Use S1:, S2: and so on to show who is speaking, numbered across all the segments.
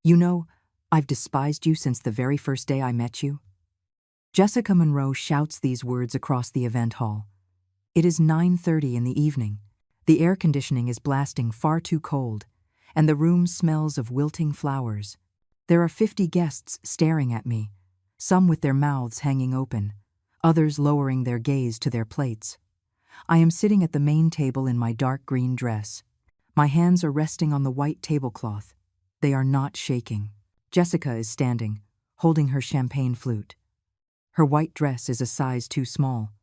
S1: You know, I've despised you since the very first day I met you." Jessica Monroe shouts these words across the event hall. It is 9:30 in the evening. The air conditioning is blasting far too cold, and the room smells of wilting flowers. There are 50 guests staring at me, some with their mouths hanging open, others lowering their gaze to their plates. I am sitting at the main table in my dark green dress. My hands are resting on the white tablecloth. They are not shaking. Jessica is standing, holding her champagne flute. Her white dress is a size too small.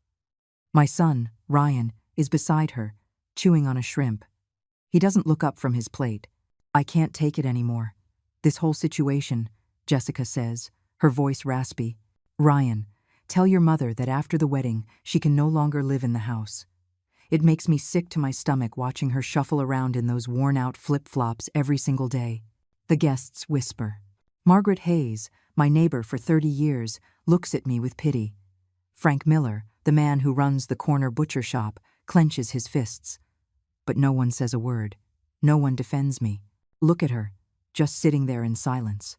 S1: My son, Ryan, is beside her, chewing on a shrimp. He doesn't look up from his plate. "I can't take it anymore. This whole situation," Jessica says, her voice raspy. "Ryan, tell your mother that after the wedding, she can no longer live in the house." It makes me sick to my stomach watching her shuffle around in those worn-out flip-flops every single day. The guests whisper. Margaret Hayes, my neighbor for 30 years, looks at me with pity. Frank Miller, the man who runs the corner butcher shop, clenches his fists. But no one says a word. No one defends me. Look at her, just sitting there in silence.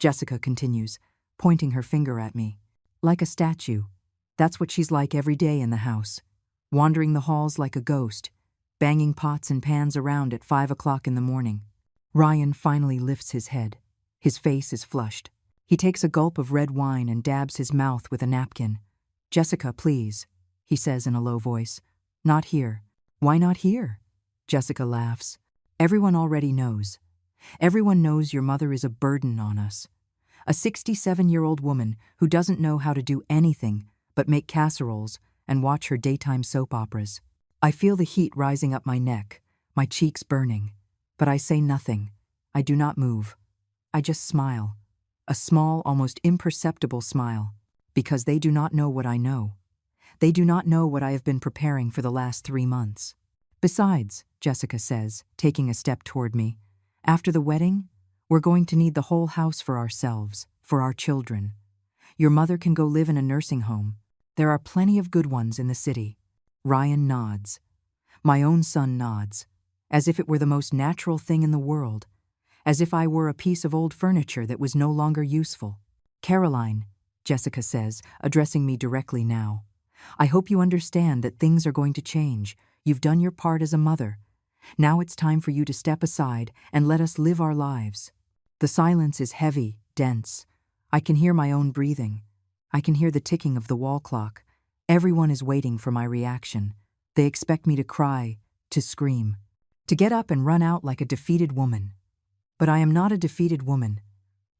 S1: Jessica continues, pointing her finger at me. Like a statue. That's what she's like every day in the house. Wandering the halls like a ghost, banging pots and pans around at 5 o'clock in the morning. Ryan finally lifts his head. His face is flushed. He takes a gulp of red wine and dabs his mouth with a napkin. "Jessica, please," he says in a low voice. "Not here." "Why not here?" Jessica laughs. "Everyone already knows. Everyone knows your mother is a burden on us. A 67-year-old woman who doesn't know how to do anything but make casseroles and watch her daytime soap operas." I feel the heat rising up my neck, my cheeks burning. But I say nothing. I do not move. I just smile. A small, almost imperceptible smile. Because they do not know what I know. They do not know what I have been preparing for the last 3 months. "Besides," Jessica says, taking a step toward me, "after the wedding, we're going to need the whole house for ourselves, for our children. Your mother can go live in a nursing home. There are plenty of good ones in the city." Ryan nods. My own son nods, as if it were the most natural thing in the world, as if I were a piece of old furniture that was no longer useful. "Caroline," Jessica says, addressing me directly now, "I hope you understand that things are going to change. You've done your part as a mother. Now it's time for you to step aside and let us live our lives." The silence is heavy, dense. I can hear my own breathing. I can hear the ticking of the wall clock. Everyone is waiting for my reaction. They expect me to cry, to scream, to get up and run out like a defeated woman. But I am not a defeated woman.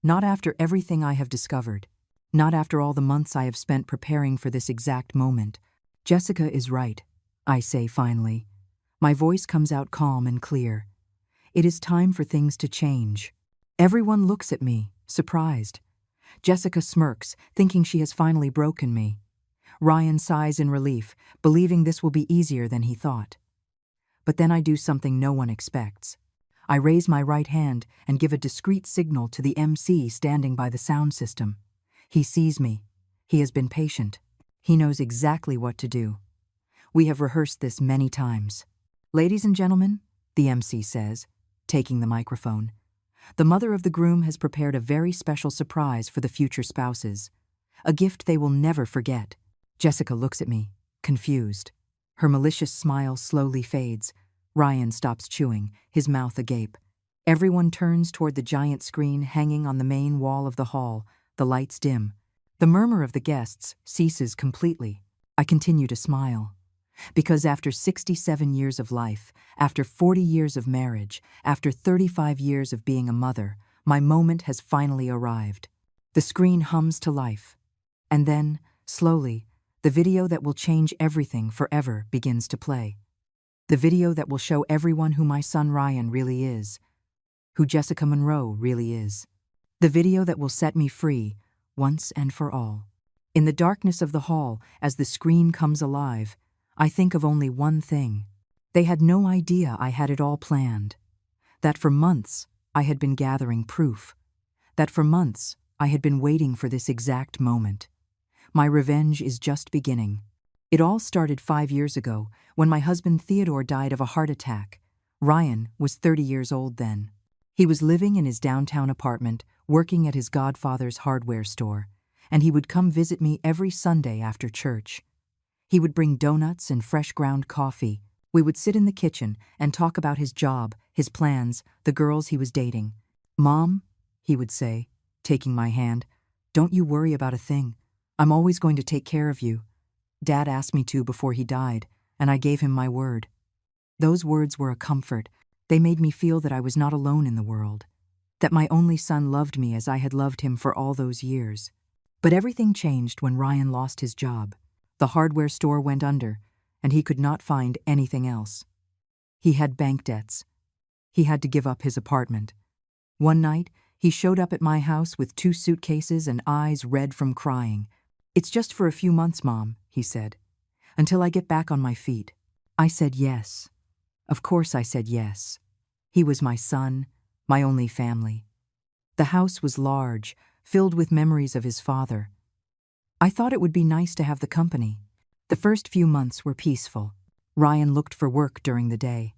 S1: Not after everything I have discovered. Not after all the months I have spent preparing for this exact moment. "Jessica is right," I say finally. My voice comes out calm and clear. It is time for things to change. Everyone looks at me, surprised. Jessica smirks, thinking she has finally broken me. Ryan sighs in relief, believing this will be easier than he thought. But then I do something no one expects. I raise my right hand and give a discreet signal to the MC standing by the sound system. He sees me. He has been patient. He knows exactly what to do. We have rehearsed this many times. "Ladies and gentlemen," the MC says, taking the microphone, "the mother of the groom has prepared a very special surprise for the future spouses. A gift they will never forget." Jessica looks at me, confused. Her malicious smile slowly fades. Ryan stops chewing, his mouth agape. Everyone turns toward the giant screen hanging on the main wall of the hall. The lights dim. The murmur of the guests ceases completely. I continue to smile. Because after 67 years of life, after 40 years of marriage, after 35 years of being a mother, my moment has finally arrived. The screen hums to life. And then, slowly, the video that will change everything forever begins to play. The video that will show everyone who my son Ryan really is, who Jessica Monroe really is. The video that will set me free, once and for all. In the darkness of the hall, as the screen comes alive, I think of only one thing. They had no idea I had it all planned. That for months I had been gathering proof. That for months I had been waiting for this exact moment. My revenge is just beginning. It all started 5 years ago, when my husband Theodore died of a heart attack. Ryan was 30 years old then. He was living in his downtown apartment, working at his godfather's hardware store, and he would come visit me every Sunday after church. He would bring donuts and fresh ground coffee. We would sit in the kitchen and talk about his job, his plans, the girls he was dating. "Mom," he would say, taking my hand, "don't you worry about a thing. I'm always going to take care of you. Dad asked me to before he died, and I gave him my word." Those words were a comfort. They made me feel that I was not alone in the world, that my only son loved me as I had loved him for all those years. But everything changed when Ryan lost his job. The hardware store went under, and he could not find anything else. He had bank debts. He had to give up his apartment. One night, he showed up at my house with 2 suitcases and eyes red from crying. "It's just for a few months, Mom," he said, "until I get back on my feet." I said yes. Of course I said yes. He was my son, my only family. The house was large, filled with memories of his father. I thought it would be nice to have the company. The first few months were peaceful. Ryan looked for work during the day.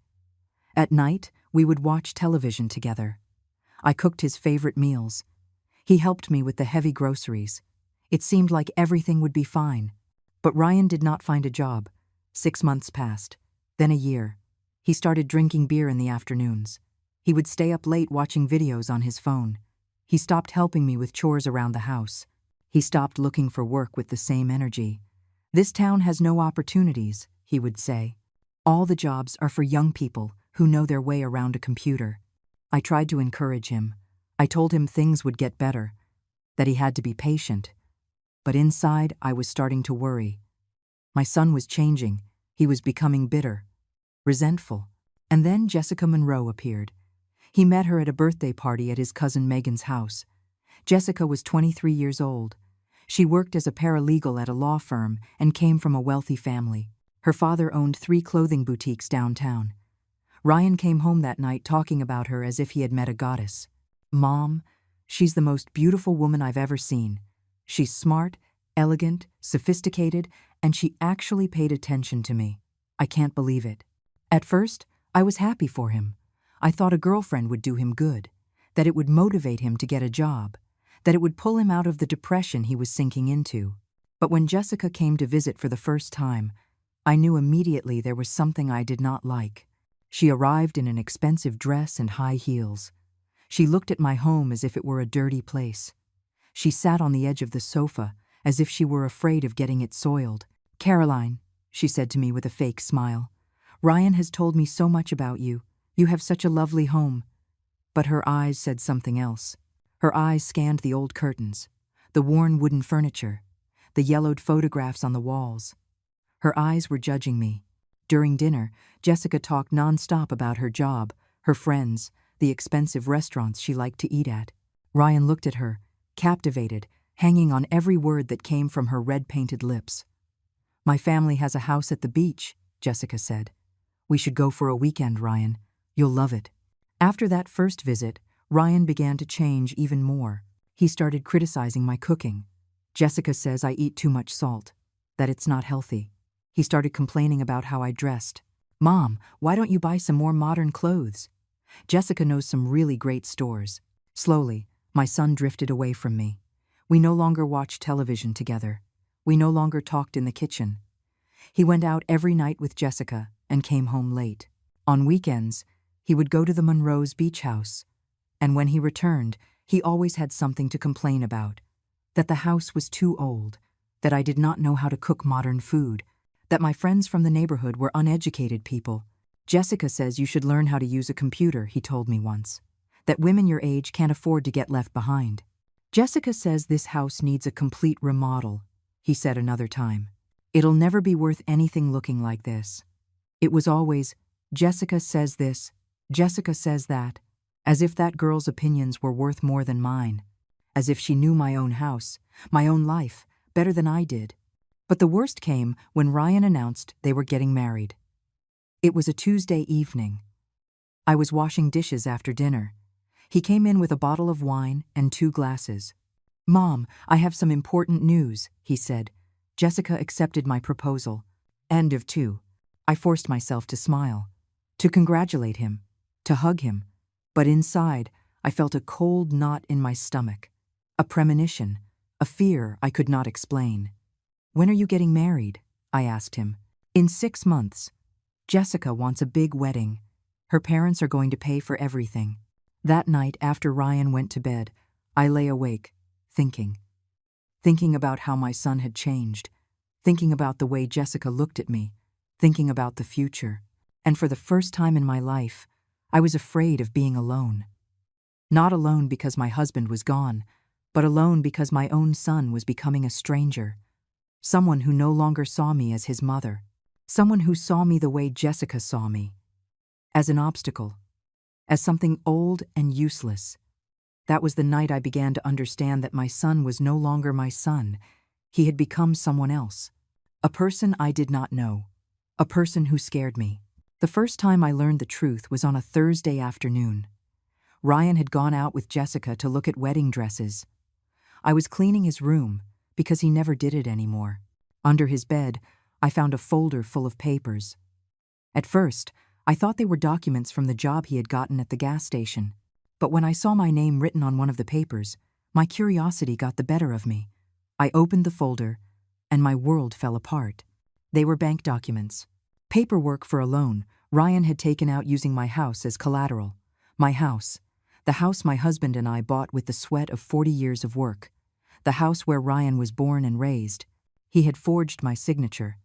S1: At night, we would watch television together. I cooked his favorite meals. He helped me with the heavy groceries. It seemed like everything would be fine. But Ryan did not find a job. 6 months passed, then a year. He started drinking beer in the afternoons. He would stay up late watching videos on his phone. He stopped helping me with chores around the house. He stopped looking for work with the same energy. "This town has no opportunities," he would say. "All the jobs are for young people who know their way around a computer." I tried to encourage him. I told him things would get better, that he had to be patient. But inside, I was starting to worry. My son was changing. He was becoming bitter, resentful. And then Jessica Monroe appeared. He met her at a birthday party at his cousin Megan's house. Jessica was 23 years old. She worked as a paralegal at a law firm and came from a wealthy family. Her father owned 3 clothing boutiques downtown. Ryan came home that night talking about her as if he had met a goddess. "Mom, she's the most beautiful woman I've ever seen. She's smart, elegant, sophisticated, and she actually paid attention to me. I can't believe it." At first, I was happy for him. I thought a girlfriend would do him good, that it would motivate him to get a job, that it would pull him out of the depression he was sinking into. But when Jessica came to visit for the first time, I knew immediately there was something I did not like. She arrived in an expensive dress and high heels. She looked at my home as if it were a dirty place. She sat on the edge of the sofa as if she were afraid of getting it soiled. "Caroline," she said to me with a fake smile, "Ryan has told me so much about you. You have such a lovely home." But her eyes said something else. Her eyes scanned the old curtains, the worn wooden furniture, the yellowed photographs on the walls. Her eyes were judging me. During dinner, Jessica talked nonstop about her job, her friends, the expensive restaurants she liked to eat at. Ryan looked at her, captivated, hanging on every word that came from her red-painted lips. "My family has a house at the beach," Jessica said. "We should go for a weekend, Ryan. You'll love it." After that first visit, Ryan began to change even more. He started criticizing my cooking. "Jessica says I eat too much salt, that it's not healthy." He started complaining about how I dressed. "Mom, why don't you buy some more modern clothes? Jessica knows some really great stores." Slowly, my son drifted away from me. We no longer watched television together. We no longer talked in the kitchen. He went out every night with Jessica and came home late. On weekends, he would go to the Monroe's beach house. And when he returned, he always had something to complain about. That the house was too old, that I did not know how to cook modern food, that my friends from the neighborhood were uneducated people. "Jessica says you should learn how to use a computer," he told me once. "That women your age can't afford to get left behind." "Jessica says this house needs a complete remodel," he said another time. "It'll never be worth anything looking like this." It was always, "Jessica says this, Jessica says that," as if that girl's opinions were worth more than mine, as if she knew my own house, my own life, better than I did. But the worst came when Ryan announced they were getting married. It was a Tuesday evening. I was washing dishes after dinner. He came in with a bottle of wine and 2 glasses. "Mom, I have some important news," he said. "Jessica accepted my proposal." End of 2. I forced myself to smile, to congratulate him, to hug him. But inside, I felt a cold knot in my stomach, a premonition, a fear I could not explain. "When are you getting married?" I asked him. "In 6 months. Jessica wants a big wedding. Her parents are going to pay for everything." That night, after Ryan went to bed, I lay awake, thinking about how my son had changed, thinking about the way Jessica looked at me, thinking about the future. And for the first time in my life, I was afraid of being alone. Not alone because my husband was gone, but alone because my own son was becoming a stranger. Someone who no longer saw me as his mother. Someone who saw me the way Jessica saw me. As an obstacle. As something old and useless. That was the night I began to understand that my son was no longer my son. He had become someone else. A person I did not know. A person who scared me. The first time I learned the truth was on a Thursday afternoon. Ryan had gone out with Jessica to look at wedding dresses. I was cleaning his room, because he never did it anymore. Under his bed, I found a folder full of papers. At first, I thought they were documents from the job he had gotten at the gas station. But when I saw my name written on one of the papers, my curiosity got the better of me. I opened the folder, and my world fell apart. They were bank documents. Paperwork for a loan Ryan had taken out using my house as collateral. My house. The house my husband and I bought with the sweat of 40 years of work. The house where Ryan was born and raised. He had forged my signature.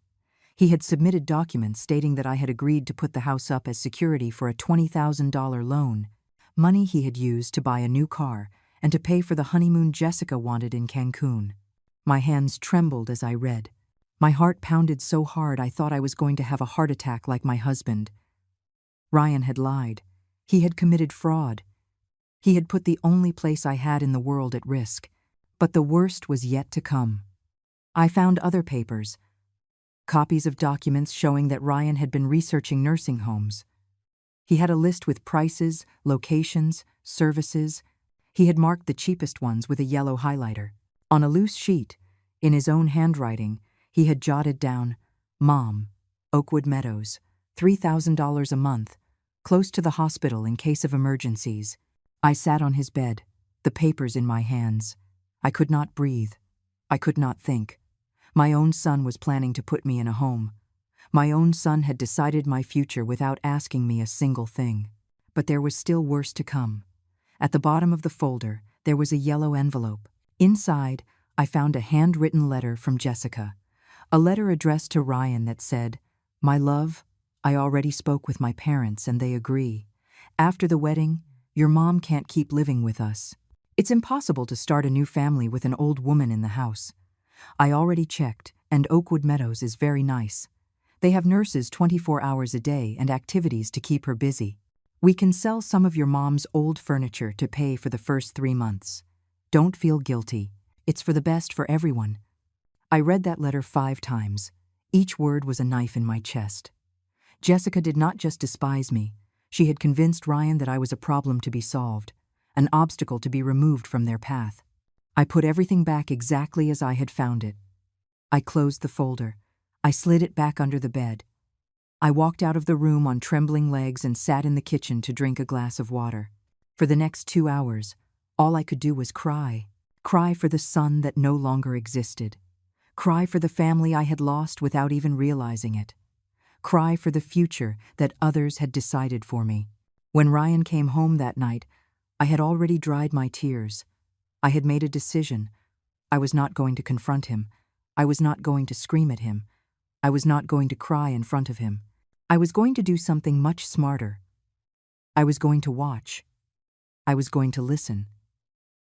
S1: He had submitted documents stating that I had agreed to put the house up as security for a $20,000 loan, money he had used to buy a new car and to pay for the honeymoon Jessica wanted in Cancun. My hands trembled as I read. My heart pounded so hard I thought I was going to have a heart attack like my husband. Ryan had lied. He had committed fraud. He had put the only place I had in the world at risk. But the worst was yet to come. I found other papers. Copies of documents showing that Ryan had been researching nursing homes. He had a list with prices, locations, services. He had marked the cheapest ones with a yellow highlighter. On a loose sheet, in his own handwriting, he had jotted down, "Mom, Oakwood Meadows, $3,000 a month, close to the hospital in case of emergencies." I sat on his bed, the papers in my hands. I could not breathe. I could not think. My own son was planning to put me in a home. My own son had decided my future without asking me a single thing. But there was still worse to come. At the bottom of the folder, there was a yellow envelope. Inside, I found a handwritten letter from Jessica. A letter addressed to Ryan that said, "My love, I already spoke with my parents and they agree. After the wedding, your mom can't keep living with us. It's impossible to start a new family with an old woman in the house. I already checked, and Oakwood Meadows is very nice. They have nurses 24 hours a day and activities to keep her busy. We can sell some of your mom's old furniture to pay for the first 3 months. Don't feel guilty. It's for the best for everyone." I read that letter 5 times. Each word was a knife in my chest. Jessica did not just despise me. She had convinced Ryan that I was a problem to be solved, an obstacle to be removed from their path. I put everything back exactly as I had found it. I closed the folder. I slid it back under the bed. I walked out of the room on trembling legs and sat in the kitchen to drink a glass of water. For the next 2 hours, all I could do was cry. Cry for the son that no longer existed. Cry for the family I had lost without even realizing it. Cry for the future that others had decided for me. When Ryan came home that night, I had already dried my tears. I had made a decision. I was not going to confront him. I was not going to scream at him. I was not going to cry in front of him. I was going to do something much smarter. I was going to watch. I was going to listen.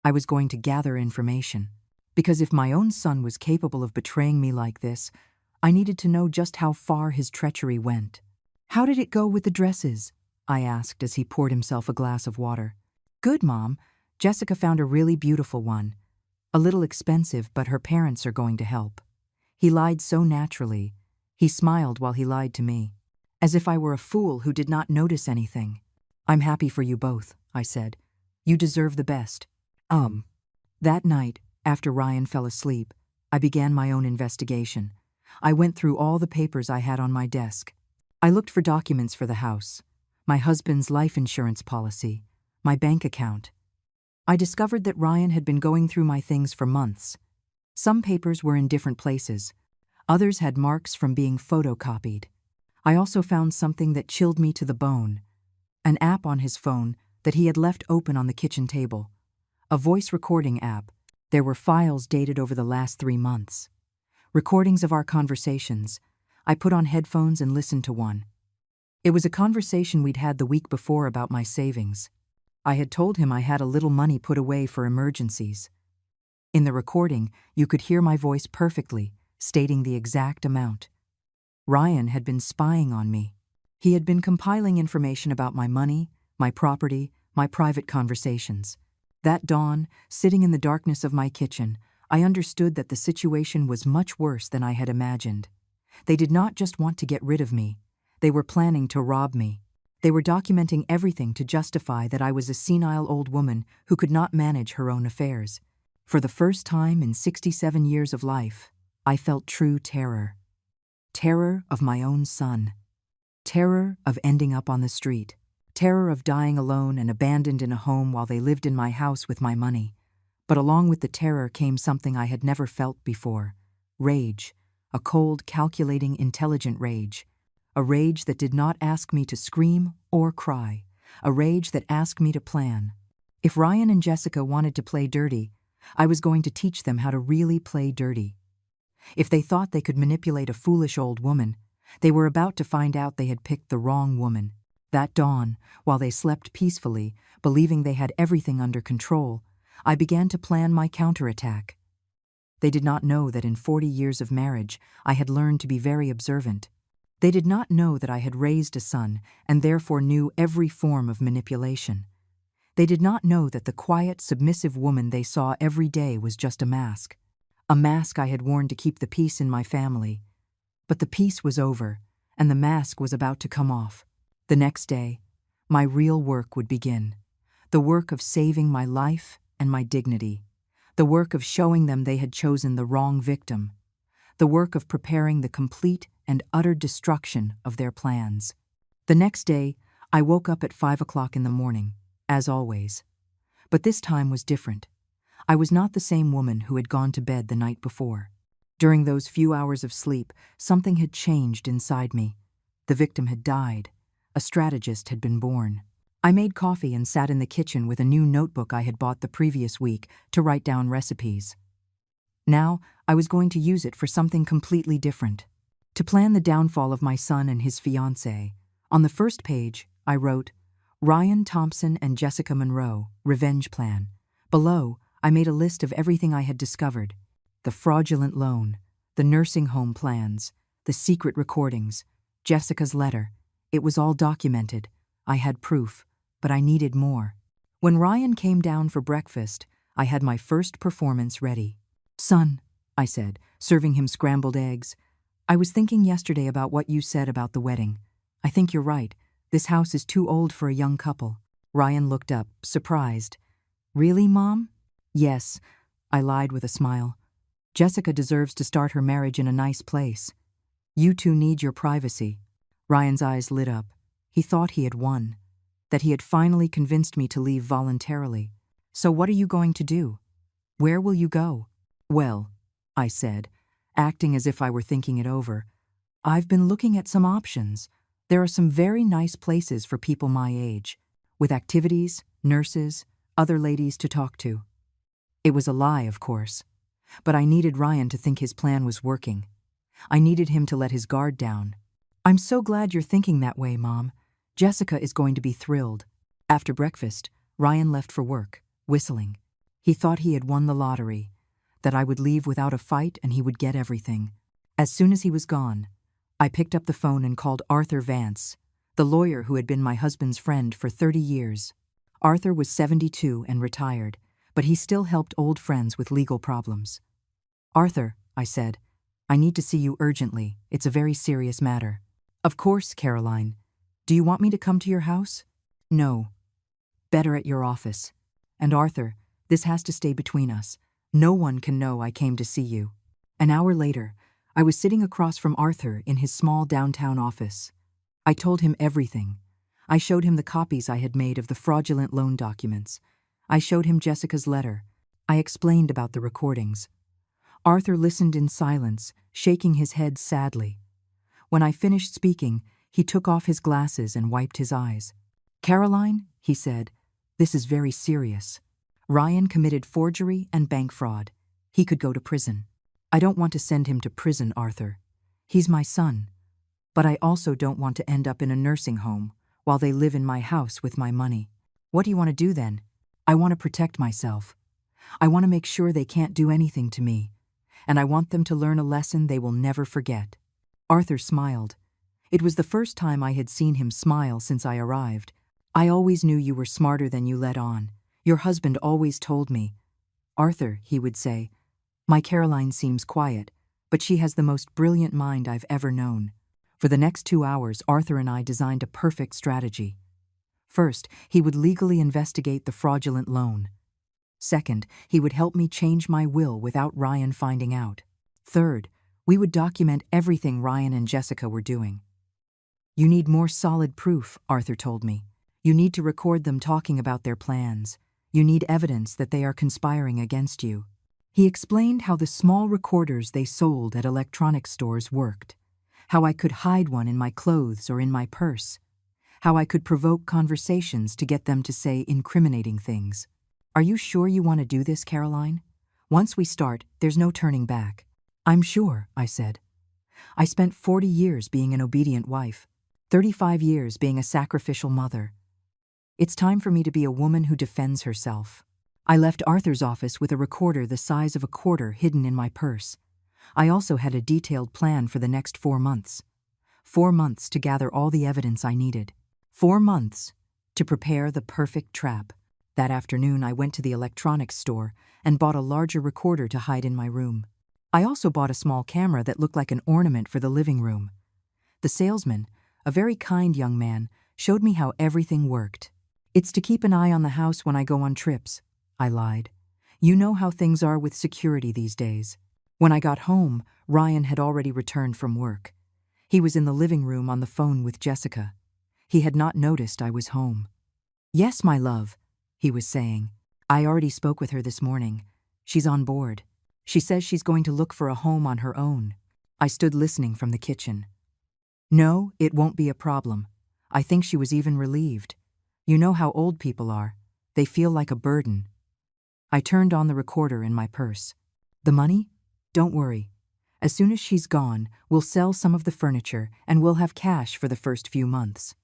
S1: I was going to gather information. Because if my own son was capable of betraying me like this, I needed to know just how far his treachery went. "How did it go with the dresses?" I asked as he poured himself a glass of water. "Good, Mom. Jessica found a really beautiful one. A little expensive, but her parents are going to help." He lied so naturally. He smiled while he lied to me, as if I were a fool who did not notice anything. "I'm happy for you both," I said. "You deserve the best." That night, after Ryan fell asleep, I began my own investigation. I went through all the papers I had on my desk. I looked for documents for the house, my husband's life insurance policy, my bank account. I discovered that Ryan had been going through my things for months. Some papers were in different places. Others had marks from being photocopied. I also found something that chilled me to the bone. An app on his phone that he had left open on the kitchen table. A voice recording app. There were files dated over the last 3 months. Recordings of our conversations. I put on headphones and listened to one. It was a conversation we'd had the week before about my savings. I had told him I had a little money put away for emergencies. In the recording, you could hear my voice perfectly, stating the exact amount. Ryan had been spying on me. He had been compiling information about my money, my property, my private conversations. That dawn, sitting in the darkness of my kitchen, I understood that the situation was much worse than I had imagined. They did not just want to get rid of me. They were planning to rob me. They were documenting everything to justify that I was a senile old woman who could not manage her own affairs. For the first time in 67 years of life, I felt true terror. Terror of my own son. Terror of ending up on the street. Terror of dying alone and abandoned in a home while they lived in my house with my money. But along with the terror came something I had never felt before. Rage. A cold, calculating, intelligent rage. A rage that did not ask me to scream or cry. A rage that asked me to plan. If Ryan and Jessica wanted to play dirty, I was going to teach them how to really play dirty. If they thought they could manipulate a foolish old woman, they were about to find out they had picked the wrong woman. That dawn, while they slept peacefully, believing they had everything under control, I began to plan my counterattack. They did not know that in 40 years of marriage, I had learned to be very observant. They did not know that I had raised a son and therefore knew every form of manipulation. They did not know that the quiet, submissive woman they saw every day was just a mask I had worn to keep the peace in my family. But the peace was over, and the mask was about to come off. The next day, my real work would begin. The work of saving my life and my dignity. The work of showing them they had chosen the wrong victim. The work of preparing the complete and utter destruction of their plans. The next day, I woke up at 5 o'clock in the morning, as always. But this time was different. I was not the same woman who had gone to bed the night before. During those few hours of sleep, something had changed inside me. The victim had died. A strategist had been born. I made coffee and sat in the kitchen with a new notebook I had bought the previous week to write down recipes. Now, I was going to use it for something completely different. To plan the downfall of my son and his fiancée. On the first page, I wrote, Ryan Thompson and Jessica Monroe, Revenge Plan. Below, I made a list of everything I had discovered. The fraudulent loan, the nursing home plans, the secret recordings, Jessica's letter. It was all documented. I had proof, but I needed more. When Ryan came down for breakfast, I had my first performance ready. Son, I said, serving him scrambled eggs, I was thinking yesterday about what you said about the wedding. I think you're right. This house is too old for a young couple. Ryan looked up, surprised. Really, Mom? Yes, I lied with a smile. Jessica deserves to start her marriage in a nice place. You two need your privacy. Ryan's eyes lit up. He thought he had won, that he had finally convinced me to leave voluntarily. So what are you going to do? Where will you go? Well, I said, acting as if I were thinking it over, I've been looking at some options. There are some very nice places for people my age, with activities, nurses, other ladies to talk to. It was a lie, of course, but I needed Ryan to think his plan was working. I needed him to let his guard down. I'm so glad you're thinking that way, Mom. Jessica is going to be thrilled. After breakfast, Ryan left for work, whistling. He thought he had won the lottery, that I would leave without a fight and he would get everything. As soon as he was gone, I picked up the phone and called Arthur Vance, the lawyer who had been my husband's friend for 30 years. Arthur was 72 and retired, but he still helped old friends with legal problems. Arthur, I said, I need to see you urgently. It's a very serious matter. Of course, Caroline. Do you want me to come to your house? No. Better at your office. And Arthur, this has to stay between us. No one can know I came to see you. An hour later, I was sitting across from Arthur in his small downtown office. I told him everything. I showed him the copies I had made of the fraudulent loan documents. I showed him Jessica's letter. I explained about the recordings. Arthur listened in silence, shaking his head sadly. When I finished speaking, he took off his glasses and wiped his eyes. "Caroline," he said, "this is very serious. Ryan committed forgery and bank fraud. He could go to prison. I don't want to send him to prison, Arthur. He's my son. But I also don't want to end up in a nursing home while they live in my house with my money. What do you want to do then?" "I want to protect myself. I want to make sure they can't do anything to me. And I want them to learn a lesson they will never forget." Arthur smiled. It was the first time I had seen him smile since I arrived. "I always knew you were smarter than you let on. Your husband always told me." "Arthur," he would say, "my Caroline seems quiet, but she has the most brilliant mind I've ever known." For the next 2 hours, Arthur and I designed a perfect strategy. First, he would legally investigate the fraudulent loan. Second, he would help me change my will without Ryan finding out. Third, we would document everything Ryan and Jessica were doing. "You need more solid proof," Arthur told me. "You need to record them talking about their plans. You need evidence that they are conspiring against you." He explained how the small recorders they sold at electronics stores worked, how I could hide one in my clothes or in my purse, how I could provoke conversations to get them to say incriminating things. "Are you sure you want to do this, Caroline? Once we start, there's no turning back." "I'm sure," I said. "I spent 40 years being an obedient wife, 35 years being a sacrificial mother. It's time for me to be a woman who defends herself." I left Arthur's office with a recorder the size of a quarter hidden in my purse. I also had a detailed plan for the next 4 months. 4 months to gather all the evidence I needed. 4 months to prepare the perfect trap. That afternoon, I went to the electronics store and bought a larger recorder to hide in my room. I also bought a small camera that looked like an ornament for the living room. The salesman, a very kind young man, showed me how everything worked. "It's to keep an eye on the house when I go on trips," I lied. "You know how things are with security these days." When I got home, Ryan had already returned from work. He was in the living room on the phone with Jessica. He had not noticed I was home. "Yes, my love," he was saying. "I already spoke with her this morning. She's on board. She says she's going to look for a home on her own." I stood listening from the kitchen. "No, it won't be a problem." I think she was even relieved. You know how old people are. They feel like a burden. I turned on the recorder in my purse. "The money? Don't worry. As soon as she's gone, we'll sell some of the furniture and we'll have cash for the first few months.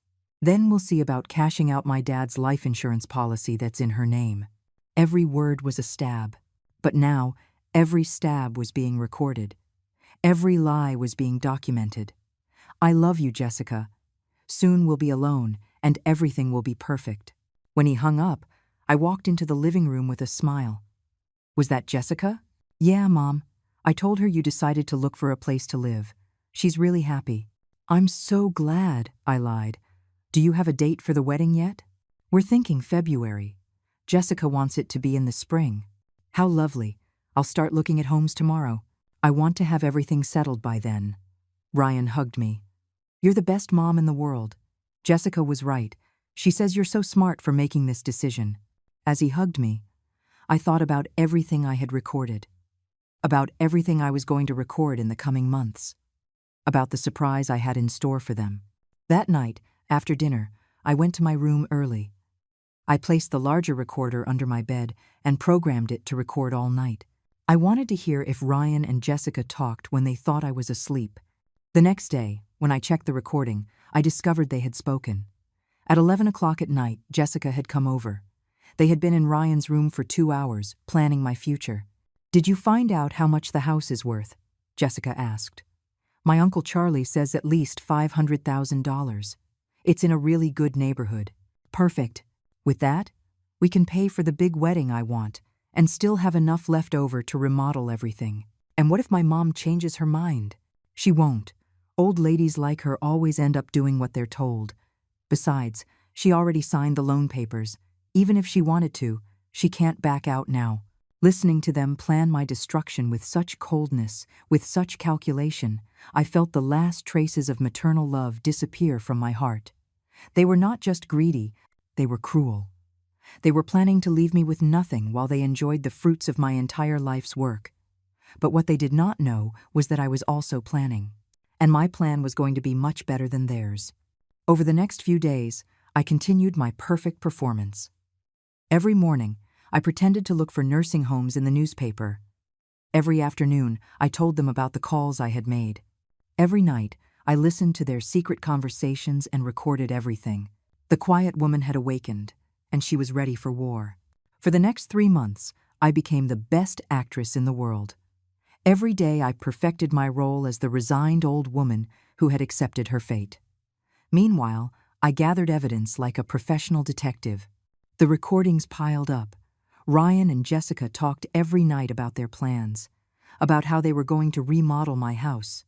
S1: Then we'll see about cashing out my dad's life insurance policy that's in her name." Every word was a stab. But now, every stab was being recorded. Every lie was being documented. "I love you, Jessica. Soon we'll be alone, and everything will be perfect." When he hung up, I walked into the living room with a smile. "Was that Jessica?" "Yeah, Mom. I told her you decided to look for a place to live. She's really happy." "I'm so glad," I lied. "Do you have a date for the wedding yet?" "We're thinking February. Jessica wants it to be in the spring." "How lovely. I'll start looking at homes tomorrow. I want to have everything settled by then." Ryan hugged me. "You're the best mom in the world. Jessica was right. She says you're so smart for making this decision." As he hugged me, I thought about everything I had recorded, about everything I was going to record in the coming months, about the surprise I had in store for them. That night, after dinner, I went to my room early. I placed the larger recorder under my bed and programmed it to record all night. I wanted to hear if Ryan and Jessica talked when they thought I was asleep. The next day, when I checked the recording, I discovered they had spoken. At 11 o'clock at night, Jessica had come over. They had been in Ryan's room for 2 hours, planning my future. "Did you find out how much the house is worth?" Jessica asked. "My Uncle Charlie says at least $500,000. It's in a really good neighborhood." "Perfect. With that, we can pay for the big wedding I want and still have enough left over to remodel everything." "And what if my mom changes her mind?" "She won't. Old ladies like her always end up doing what they're told. Besides, she already signed the loan papers. Even if she wanted to, she can't back out now." Listening to them plan my destruction with such coldness, with such calculation, I felt the last traces of maternal love disappear from my heart. They were not just greedy, they were cruel. They were planning to leave me with nothing while they enjoyed the fruits of my entire life's work. But what they did not know was that I was also planning. And my plan was going to be much better than theirs. Over the next few days, I continued my perfect performance. Every morning, I pretended to look for nursing homes in the newspaper. Every afternoon, I told them about the calls I had made. Every night, I listened to their secret conversations and recorded everything. The quiet woman had awakened, and she was ready for war. For the next 3 months, I became the best actress in the world. Every day I perfected my role as the resigned old woman who had accepted her fate. Meanwhile, I gathered evidence like a professional detective. The recordings piled up. Ryan and Jessica talked every night about their plans, about how they were going to remodel my house,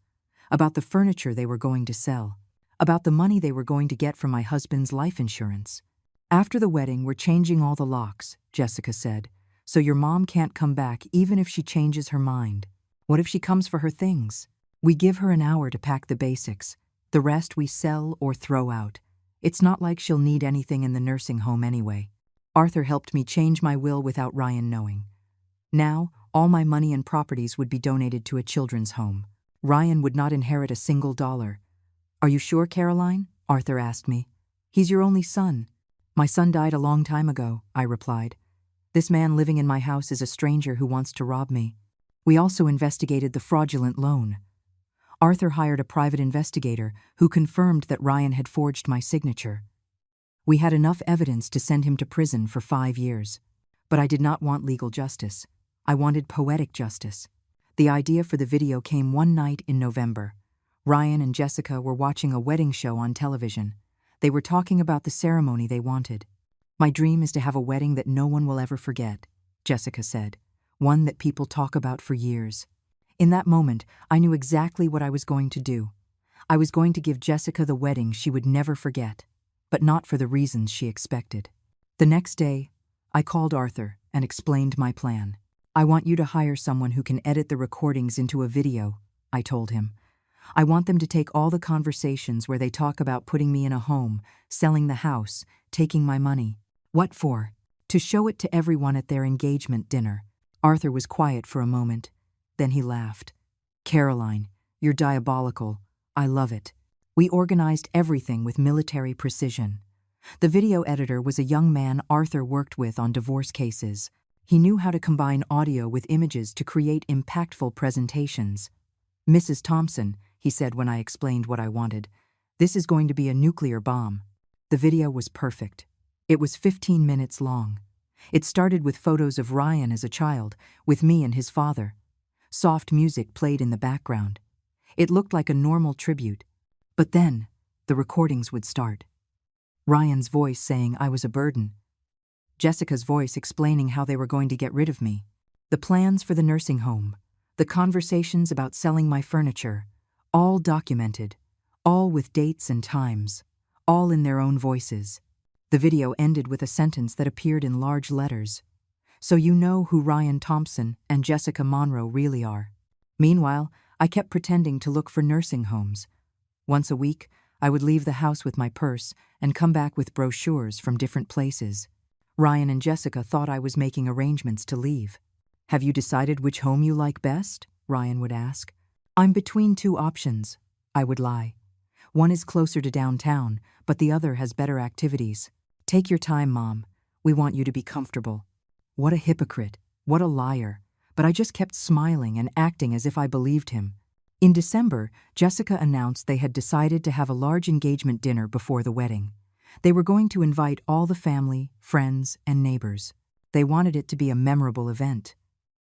S1: about the furniture they were going to sell, about the money they were going to get from my husband's life insurance. After the wedding, we're changing all the locks, Jessica said, so your mom can't come back even if she changes her mind. What if she comes for her things? We give her an hour to pack the basics. The rest we sell or throw out. It's not like she'll need anything in the nursing home anyway. Arthur helped me change my will without Ryan knowing. Now, all my money and properties would be donated to a children's home. Ryan would not inherit a single dollar. Are you sure, Caroline? Arthur asked me. He's your only son. My son died a long time ago, I replied. This man living in my house is a stranger who wants to rob me. We also investigated the fraudulent loan. Arthur hired a private investigator who confirmed that Ryan had forged my signature. We had enough evidence to send him to prison for 5 years. But I did not want legal justice. I wanted poetic justice. The idea for the video came one night in November. Ryan and Jessica were watching a wedding show on television. They were talking about the ceremony they wanted. My dream is to have a wedding that no one will ever forget, Jessica said, one that people talk about for years. In that moment, I knew exactly what I was going to do. I was going to give Jessica the wedding she would never forget, but not for the reasons she expected. The next day, I called Arthur and explained my plan. I want you to hire someone who can edit the recordings into a video, I told him. I want them to take all the conversations where they talk about putting me in a home, selling the house, taking my money. What for? To show it to everyone at their engagement dinner. Arthur was quiet for a moment. Then he laughed. Caroline, you're diabolical. I love it. We organized everything with military precision. The video editor was a young man Arthur worked with on divorce cases. He knew how to combine audio with images to create impactful presentations. Mrs. Thompson, he said when I explained what I wanted, this is going to be a nuclear bomb. The video was perfect. It was 15 minutes long. It started with photos of Ryan as a child, with me and his father. Soft music played in the background. It looked like a normal tribute. But then, the recordings would start. Ryan's voice saying I was a burden. Jessica's voice explaining how they were going to get rid of me. The plans for the nursing home. The conversations about selling my furniture. All documented. All with dates and times. All in their own voices. The video ended with a sentence that appeared in large letters. So you know who Ryan Thompson and Jessica Monroe really are. Meanwhile, I kept pretending to look for nursing homes. Once a week, I would leave the house with my purse and come back with brochures from different places. Ryan and Jessica thought I was making arrangements to leave. Have you decided which home you like best? Ryan would ask. I'm between 2 options, I would lie. One is closer to downtown, but the other has better activities. Take your time, Mom. We want you to be comfortable. What a hypocrite. What a liar. But I just kept smiling and acting as if I believed him. In December, Jessica announced they had decided to have a large engagement dinner before the wedding. They were going to invite all the family, friends, and neighbors. They wanted it to be a memorable event.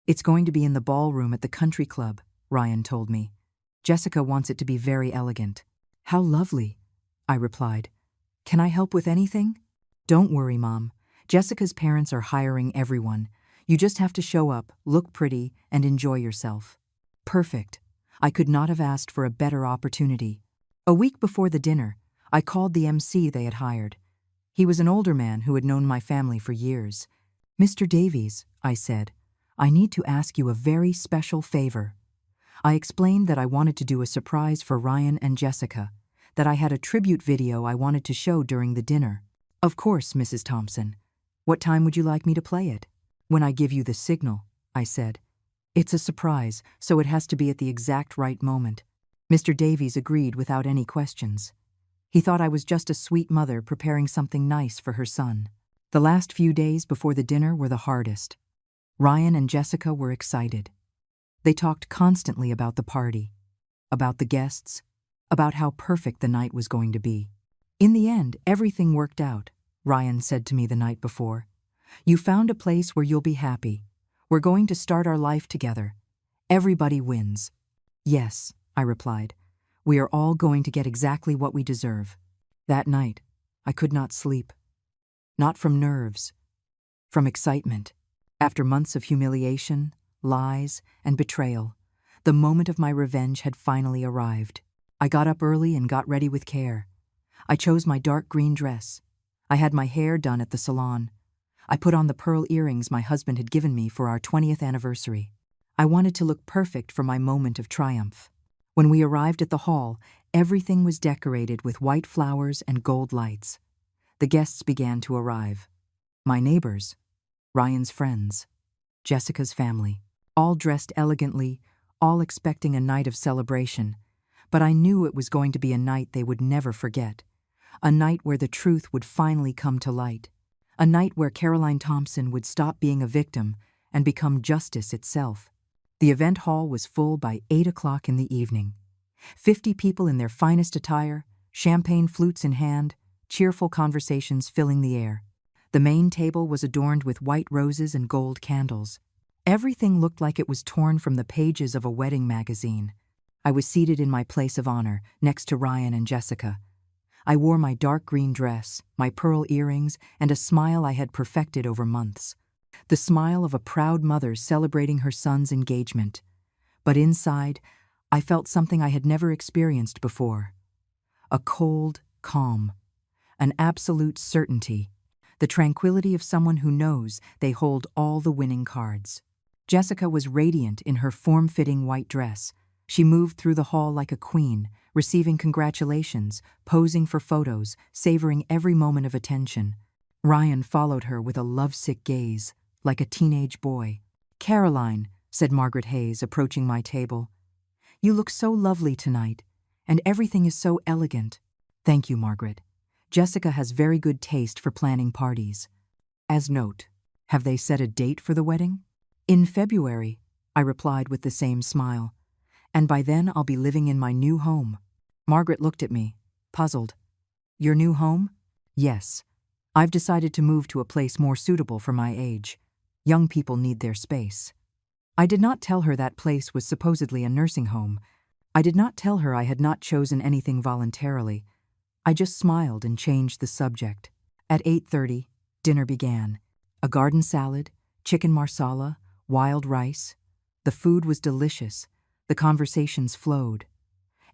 S1: It's going to be in the ballroom at the country club, Ryan told me. Jessica wants it to be very elegant. How lovely, I replied. Can I help with anything? Don't worry, Mom. Jessica's parents are hiring everyone. You just have to show up, look pretty, and enjoy yourself. Perfect. I could not have asked for a better opportunity. A week before the dinner, I called the MC they had hired. He was an older man who had known my family for years. Mr. Davies, I said, I need to ask you a very special favor. I explained that I wanted to do a surprise for Ryan and Jessica. that I had a tribute video I wanted to show during the dinner. Of course, Mrs. Thompson. What time would you like me to play it? When I give you the signal, I said. It's a surprise, so it has to be at the exact right moment. Mr. Davies agreed without any questions. He thought I was just a sweet mother preparing something nice for her son. The last few days before the dinner were the hardest. Ryan and Jessica were excited. They talked constantly about the party, about the guests, about how perfect the night was going to be. In the end, everything worked out, Ryan said to me the night before. You found a place where you'll be happy. We're going to start our life together. Everybody wins. Yes, I replied. We are all going to get exactly what we deserve. That night, I could not sleep. Not from nerves, from excitement. After months of humiliation, lies, and betrayal, the moment of my revenge had finally arrived. I got up early and got ready with care. I chose my dark green dress. I had my hair done at the salon. I put on the pearl earrings my husband had given me for our 20th anniversary. I wanted to look perfect for my moment of triumph. When we arrived at the hall, everything was decorated with white flowers and gold lights. The guests began to arrive. My neighbors, Ryan's friends, Jessica's family, all dressed elegantly, all expecting a night of celebration. But I knew it was going to be a night they would never forget. A night where the truth would finally come to light. A night where Caroline Thompson would stop being a victim and become justice itself. The event hall was full by 8 o'clock in the evening. 50 people in their finest attire, champagne flutes in hand, cheerful conversations filling the air. The main table was adorned with white roses and gold candles. Everything looked like it was torn from the pages of a wedding magazine. I was seated in my place of honor, next to Ryan and Jessica. I wore my dark green dress, my pearl earrings, and a smile I had perfected over months. The smile of a proud mother celebrating her son's engagement. But inside, I felt something I had never experienced before. A cold calm. An absolute certainty. The tranquility of someone who knows they hold all the winning cards. Jessica was radiant in her form-fitting white dress. She moved through the hall like a queen, receiving congratulations, posing for photos, savoring every moment of attention. Ryan followed her with a lovesick gaze, like a teenage boy. "Caroline," said Margaret Hayes, approaching my table. "You look so lovely tonight, and everything is so elegant." "Thank you, Margaret. Jessica has very good taste for planning parties." As note, have they set a date for the wedding? "In February," I replied with the same smile. "And by then I'll be living in my new home." Margaret looked at me, puzzled. "Your new home?" "Yes. I've decided to move to a place more suitable for my age. Young people need their space." I did not tell her that place was supposedly a nursing home. I did not tell her I had not chosen anything voluntarily. I just smiled and changed the subject. At 8:30, dinner began. A garden salad, chicken marsala, wild rice. The food was delicious. The conversations flowed.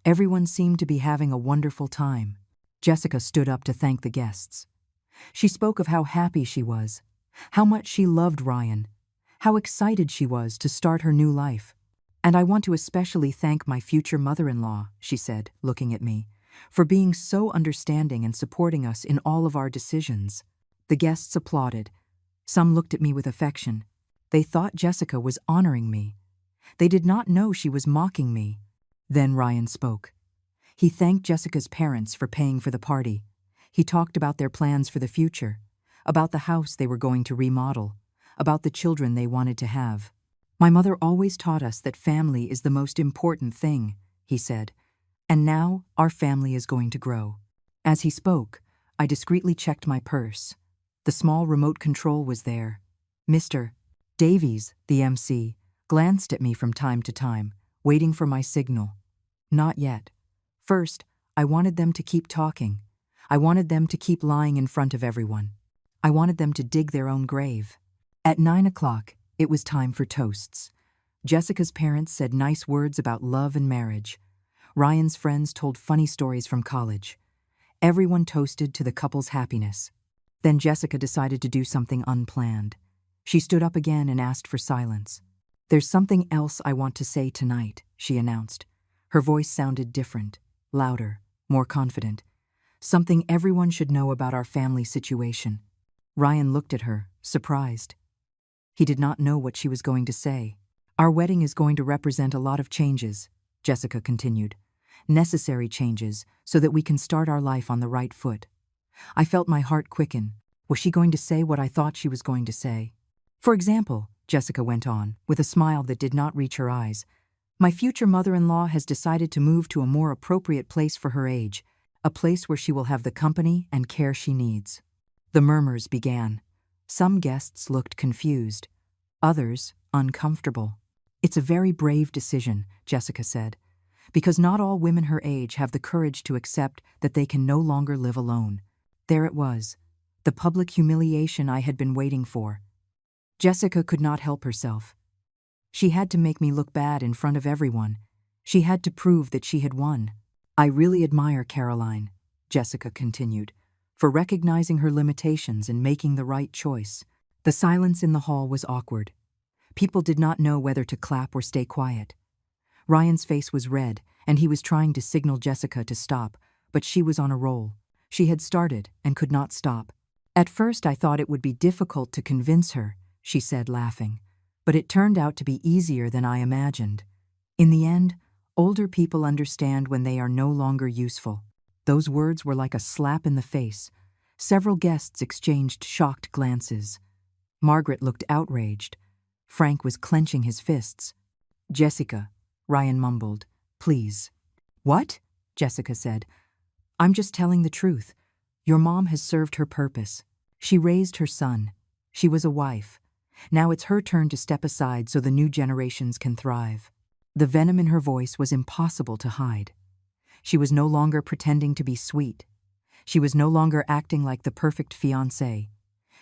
S1: Everyone seemed to be having a wonderful time. Jessica stood up to thank the guests. She spoke of how happy she was, how much she loved Ryan, how excited she was to start her new life. "And I want to especially thank my future mother-in-law," she said, looking at me, "for being so understanding and supporting us in all of our decisions." The guests applauded. Some looked at me with affection. They thought Jessica was honoring me. They did not know she was mocking me. Then Ryan spoke. He thanked Jessica's parents for paying for the party. He talked about their plans for the future, about the house they were going to remodel, about the children they wanted to have. "My mother always taught us that family is the most important thing," he said. "And now our family is going to grow." As he spoke, I discreetly checked my purse. The small remote control was there. Mr. Davies, the MC, glanced at me from time to time, waiting for my signal. Not yet. First, I wanted them to keep talking. I wanted them to keep lying in front of everyone. I wanted them to dig their own grave. At 9 o'clock, it was time for toasts. Jessica's parents said nice words about love and marriage. Ryan's friends told funny stories from college. Everyone toasted to the couple's happiness. Then Jessica decided to do something unplanned. She stood up again and asked for silence. "There's something else I want to say tonight," she announced. Her voice sounded different, louder. more confident. Something everyone should know about our family situation. Ryan looked at her, surprised. He did not know what she was going to say. Our wedding is going to represent a lot of changes, Jessica continued. Necessary changes so that we can start our life on the right foot. I felt my heart quicken. Was she going to say what I thought she was going to say? For example, Jessica went on, with a smile that did not reach her eyes, my future mother-in-law has decided to move to a more appropriate place for her age, a place where she will have the company and care she needs. The murmurs began. Some guests looked confused, others uncomfortable. It's a very brave decision, Jessica said, because not all women her age have the courage to accept that they can no longer live alone. There it was, the public humiliation I had been waiting for. Jessica could not help herself. She had to make me look bad in front of everyone. She had to prove that she had won. I really admire Caroline, Jessica continued, for recognizing her limitations and making the right choice. The silence in the hall was awkward. People did not know whether to clap or stay quiet. Ryan's face was red, and he was trying to signal Jessica to stop, but she was on a roll. She had started and could not stop. At first I thought it would be difficult to convince her, she said, laughing. But it turned out to be easier than I imagined. In the end, older people understand when they are no longer useful. Those words were like a slap in the face. Several guests exchanged shocked glances. Margaret looked outraged. Frank was clenching his fists. Jessica, Ryan mumbled, please. What? Jessica said. I'm just telling the truth. Your mom has served her purpose. She raised her son. She was a wife. Now it's her turn to step aside so the new generations can thrive. The venom in her voice was impossible to hide. She was no longer pretending to be sweet. She was no longer acting like the perfect fiancée.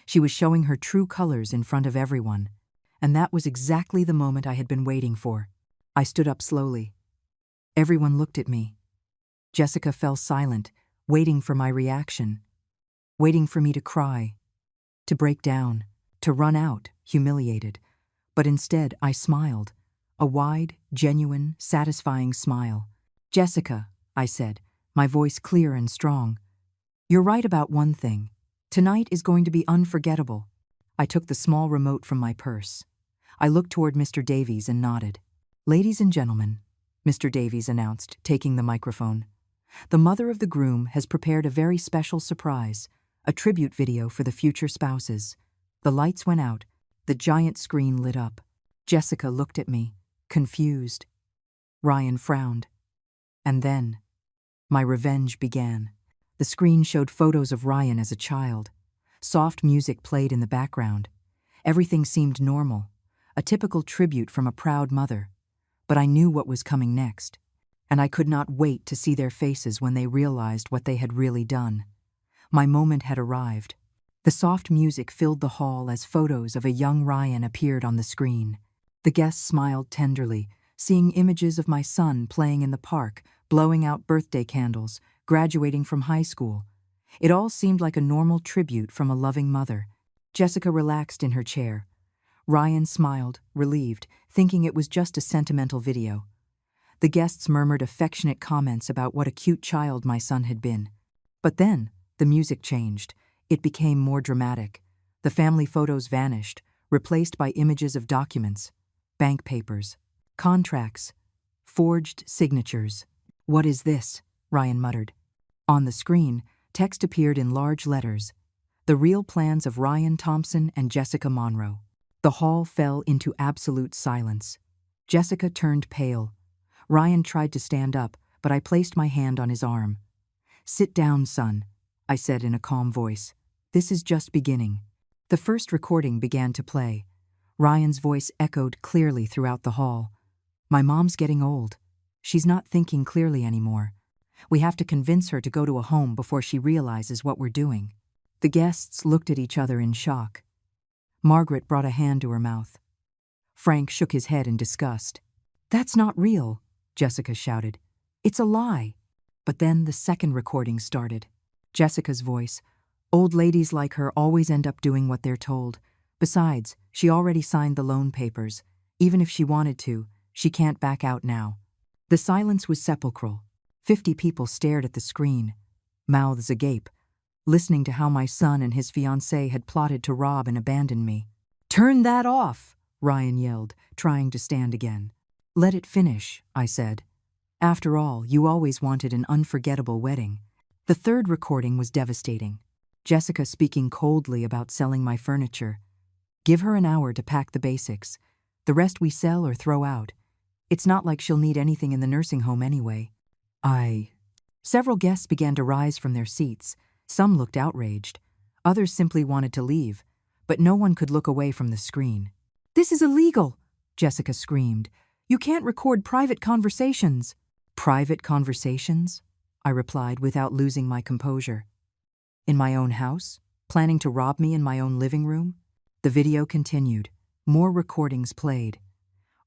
S1: She was showing her true colors in front of everyone. And that was exactly the moment I had been waiting for. I stood up slowly. Everyone looked at me. Jessica fell silent, waiting for my reaction, waiting for me to cry, to break down, to run out, humiliated. But instead, I smiled, a wide, genuine, satisfying smile. Jessica, I said, my voice clear and strong. You're right about one thing. Tonight is going to be unforgettable. I took the small remote from my purse. I looked toward Mr. Davies and nodded. Ladies and gentlemen, Mr. Davies announced, taking the microphone. The mother of the groom has prepared a very special surprise, a tribute video for the future spouses. The lights went out. The giant screen lit up. Jessica looked at me, confused. Ryan frowned. And then, my revenge began. The screen showed photos of Ryan as a child. Soft music played in the background. Everything seemed normal, a typical tribute from a proud mother. But I knew what was coming next, and I could not wait to see their faces when they realized what they had really done. My moment had arrived. The soft music filled the hall as photos of a young Ryan appeared on the screen. The guests smiled tenderly, seeing images of my son playing in the park, blowing out birthday candles, graduating from high school. It all seemed like a normal tribute from a loving mother. Jessica relaxed in her chair. Ryan smiled, relieved, thinking it was just a sentimental video. The guests murmured affectionate comments about what a cute child my son had been. But then, the music changed. It became more dramatic. The family photos vanished, replaced by images of documents, bank papers, contracts, forged signatures. What is this? Ryan muttered. On the screen, text appeared in large letters. The real plans of Ryan Thompson and Jessica Monroe. The hall fell into absolute silence. Jessica turned pale. Ryan tried to stand up, but I placed my hand on his arm. Sit down, son, I said in a calm voice. This is just beginning. The first recording began to play. Ryan's voice echoed clearly throughout the hall. My mom's getting old. She's not thinking clearly anymore. We have to convince her to go to a home before she realizes what we're doing. The guests looked at each other in shock. Margaret brought a hand to her mouth. Frank shook his head in disgust. That's not real, Jessica shouted. It's a lie. But then the second recording started. Jessica's voice. Old ladies like her always end up doing what they're told. Besides, she already signed the loan papers. Even if she wanted to, she can't back out now. The silence was sepulchral. 50 people stared at the screen, mouths agape, listening to how my son and his fiancée had plotted to rob and abandon me. "Turn that off!" Ryan yelled, trying to stand again. "Let it finish," I said. "After all, you always wanted an unforgettable wedding." The third recording was devastating. Jessica speaking coldly about selling my furniture. "Give her an hour to pack the basics. The rest we sell or throw out. It's not like she'll need anything in the nursing home anyway." Several guests began to rise from their seats. Some looked outraged. Others simply wanted to leave, but no one could look away from the screen. "This is illegal!" Jessica screamed. "You can't record private conversations." "Private conversations?" I replied without losing my composure. "In my own house? Planning to rob me in my own living room?" The video continued. More recordings played.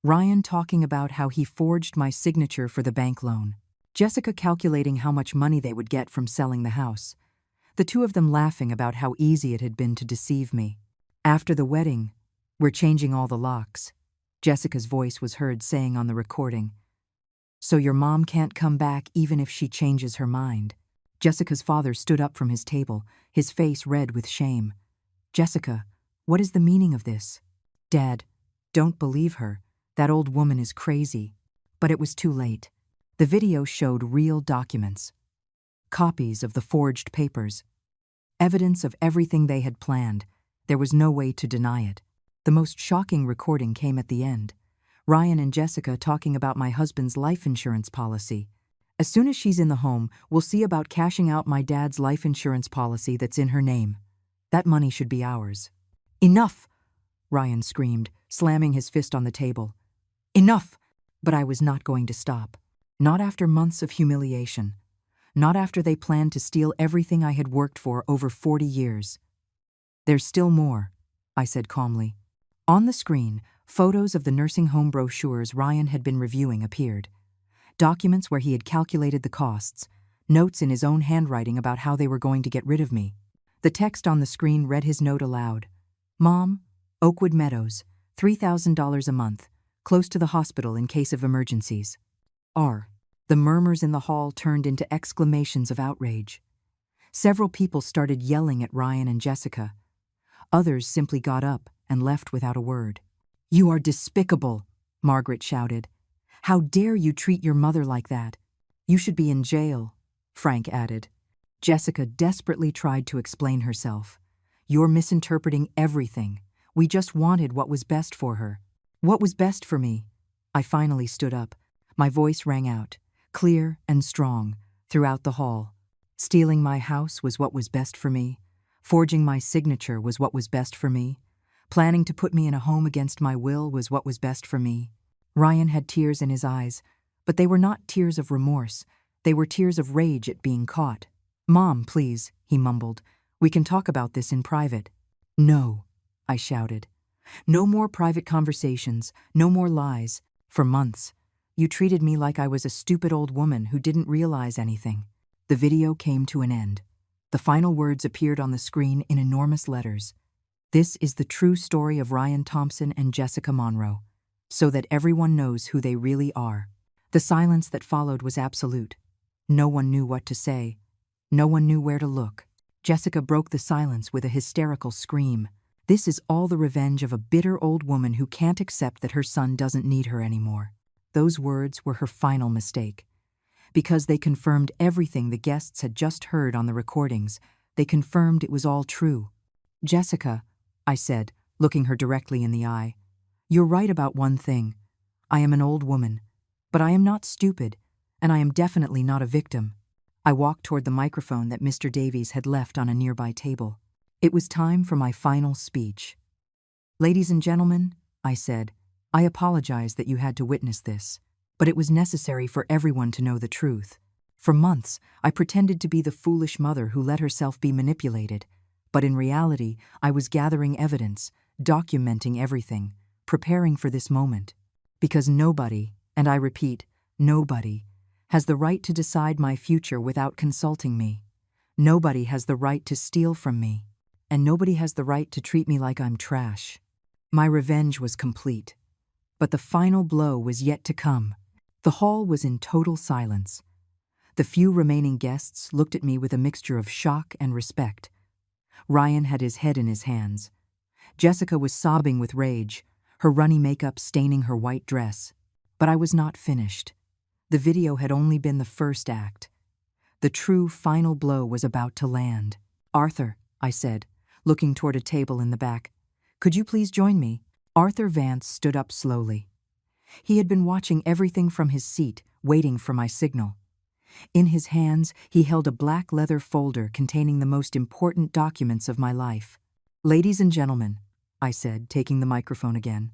S1: Ryan talking about how he forged my signature for the bank loan. Jessica calculating how much money they would get from selling the house. The two of them laughing about how easy it had been to deceive me. After the wedding, "We're changing all the locks." Jessica's voice was heard saying on the recording, "So your mom can't come back even if she changes her mind." Jessica's father stood up from his table, his face red with shame. "Jessica, what is the meaning of this?" "Dad, don't believe her. That old woman is crazy." But it was too late. The video showed real documents. Copies of the forged papers. Evidence of everything they had planned. There was no way to deny it. The most shocking recording came at the end. Ryan and Jessica talking about my husband's life insurance policy. "As soon as she's in the home, we'll see about cashing out my dad's life insurance policy that's in her name. That money should be ours." "Enough!" Ryan screamed, slamming his fist on the table. "Enough!" But I was not going to stop. Not after months of humiliation. Not after they planned to steal everything I had worked for over 40 years. "There's still more," I said calmly. On the screen, photos of the nursing home brochures Ryan had been reviewing appeared. Documents where he had calculated the costs, notes in his own handwriting about how they were going to get rid of me. The text on the screen read his note aloud. "Mom, Oakwood Meadows, $3,000 a month, close to the hospital in case of emergencies. R." The murmurs in the hall turned into exclamations of outrage. Several people started yelling at Ryan and Jessica. Others simply got up and left without a word. "You are despicable," Margaret shouted. "How dare you treat your mother like that? You should be in jail," Frank added. Jessica desperately tried to explain herself. "You're misinterpreting everything. We just wanted what was best for her." "What was best for me?" I finally stood up. My voice rang out, clear and strong, throughout the hall. Stealing my house was what was best for me. Forging my signature was what was best for me. Planning to put me in a home against my will was what was best for me. Ryan had tears in his eyes, but they were not tears of remorse. They were tears of rage at being caught. "Mom, please," he mumbled. "We can talk about this in private." "No," I shouted. "No more private conversations, no more lies. For months, you treated me like I was a stupid old woman who didn't realize anything." The video came to an end. The final words appeared on the screen in enormous letters. "This is the true story of Ryan Thompson and Jessica Monroe, so that everyone knows who they really are." The silence that followed was absolute. No one knew what to say. No one knew where to look. Jessica broke the silence with a hysterical scream. This is all the revenge of a bitter old woman who can't accept that her son doesn't need her anymore. Those words were her final mistake. Because they confirmed everything the guests had just heard on the recordings. They confirmed it was all true. "Jessica," I said, looking her directly in the eye, "you're right about one thing. I am an old woman, but I am not stupid, and I am definitely not a victim." I walked toward the microphone that Mr. Davies had left on a nearby table. It was time for my final speech. "Ladies and gentlemen," I said, "I apologize that you had to witness this, but it was necessary for everyone to know the truth. For months, I pretended to be the foolish mother who let herself be manipulated, but in reality, I was gathering evidence, documenting everything, preparing for this moment. Because nobody, and I repeat, nobody, has the right to decide my future without consulting me. Nobody has the right to steal from me. And nobody has the right to treat me like I'm trash." My revenge was complete. But the final blow was yet to come. The hall was in total silence. The few remaining guests looked at me with a mixture of shock and respect. Ryan had his head in his hands. Jessica was sobbing with rage, her runny makeup staining her white dress. But I was not finished. The video had only been the first act. The true final blow was about to land. "Arthur," I said, looking toward a table in the back, "could you please join me?" Arthur Vance stood up slowly. He had been watching everything from his seat, waiting for my signal. In his hands, he held a black leather folder containing the most important documents of my life. "Ladies and gentlemen," I said, taking the microphone again,